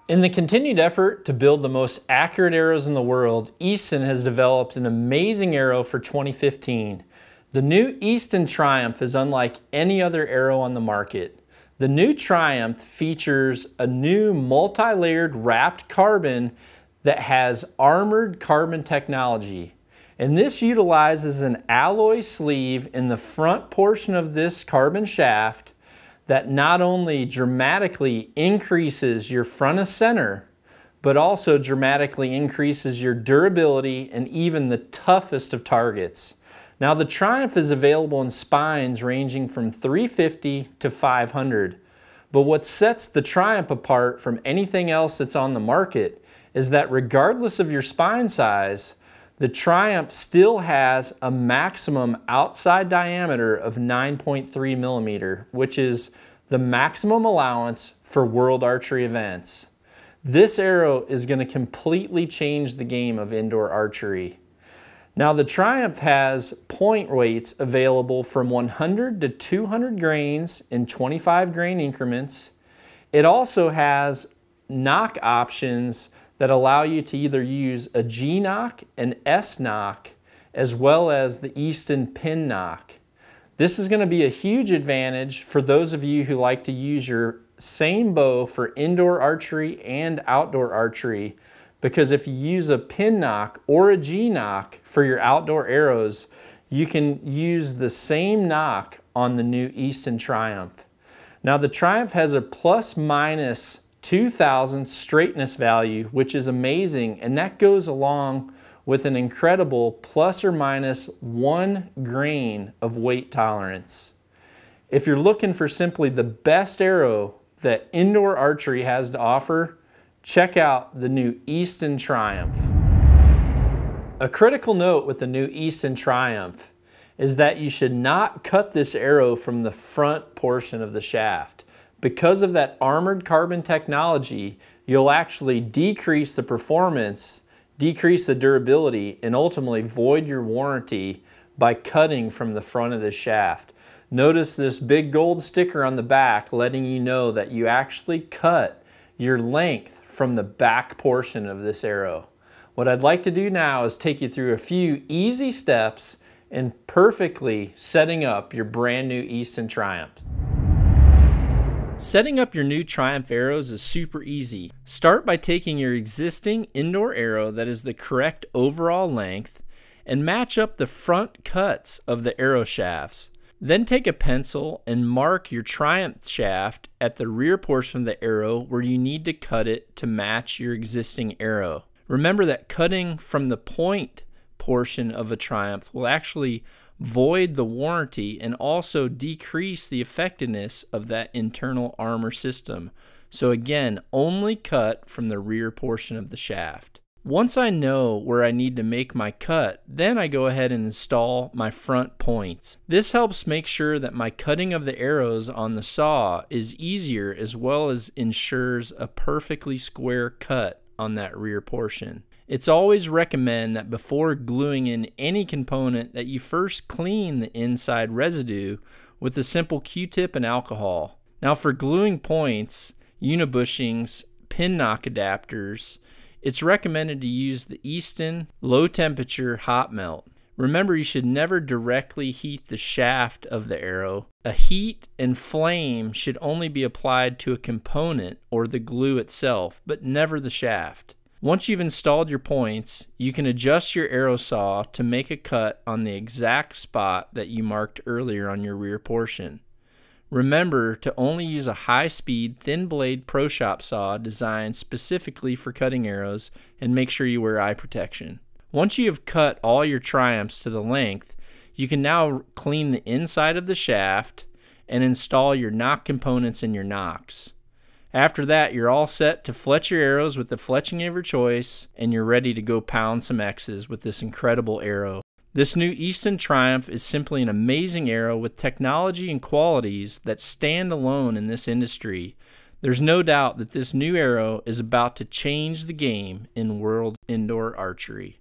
In the continued effort to build the most accurate arrows in the world, Easton has developed an amazing arrow for 2015. The new Easton Triumph is unlike any other arrow on the market. The new Triumph features a new multi-layered wrapped carbon that has armored carbon technology. And this utilizes an alloy sleeve in the front portion of this carbon shaft that not only dramatically increases your front of center, but also dramatically increases your durability and even the toughest of targets. Now the Triumph is available in spines ranging from 350 to 500. But what sets the Triumph apart from anything else that's on the market is that regardless of your spine size, the Triumph still has a maximum outside diameter of 9.3 millimeter, which is the maximum allowance for world archery events. This arrow is going to completely change the game of indoor archery. Now the Triumph has point weights available from 100 to 200 grains in 25 grain increments. It also has knock options that allow you to either use a G knock, an S knock, as well as the Easton pin knock. This is going to be a huge advantage for those of you who like to use your same bow for indoor archery and outdoor archery, because if you use a pin knock or a G knock for your outdoor arrows, you can use the same knock on the new Easton Triumph. Now the Triumph has a plus minus 2,000 straightness value, which is amazing, and that goes along with an incredible plus or minus 1 grain of weight tolerance. If you're looking for simply the best arrow that indoor archery has to offer, check out the new Easton Triumph. A critical note with the new Easton Triumph is that you should not cut this arrow from the front portion of the shaft. Because of that armored carbon technology, you'll actually decrease the performance, decrease the durability, and ultimately void your warranty by cutting from the front of the shaft. Notice this big gold sticker on the back letting you know that you actually cut your length from the back portion of this arrow. What I'd like to do now is take you through a few easy steps in perfectly setting up your brand new Easton Triumph. Setting up your new Triumph arrows is super easy. Start by taking your existing indoor arrow that is the correct overall length and match up the front cuts of the arrow shafts. Then take a pencil and mark your Triumph shaft at the rear portion of the arrow where you need to cut it to match your existing arrow. Remember that cutting from the point portion of a Triumph will actually void the warranty and also decrease the effectiveness of that internal armor system. So again, only cut from the rear portion of the shaft. Once I know where I need to make my cut, then I go ahead and install my front points. This helps make sure that my cutting of the arrows on the saw is easier, as well as ensures a perfectly square cut on that rear portion. It's always recommend that before gluing in any component that you first clean the inside residue with a simple Q-tip and alcohol. Now for gluing points, unibushings, pin knock adapters, it's recommended to use the Easton low temperature hot melt. Remember, you should never directly heat the shaft of the arrow. A heat and flame should only be applied to a component or the glue itself, but never the shaft. Once you've installed your points, you can adjust your arrow saw to make a cut on the exact spot that you marked earlier on your rear portion. Remember to only use a high-speed, thin-blade Pro Shop saw designed specifically for cutting arrows, and make sure you wear eye protection. Once you have cut all your Triumphs to the length, you can now clean the inside of the shaft and install your knock components in your nocks. After that, you're all set to fletch your arrows with the fletching of your choice, and you're ready to go pound some X's with this incredible arrow. This new Easton Triumph is simply an amazing arrow with technology and qualities that stand alone in this industry. There's no doubt that this new arrow is about to change the game in world indoor archery.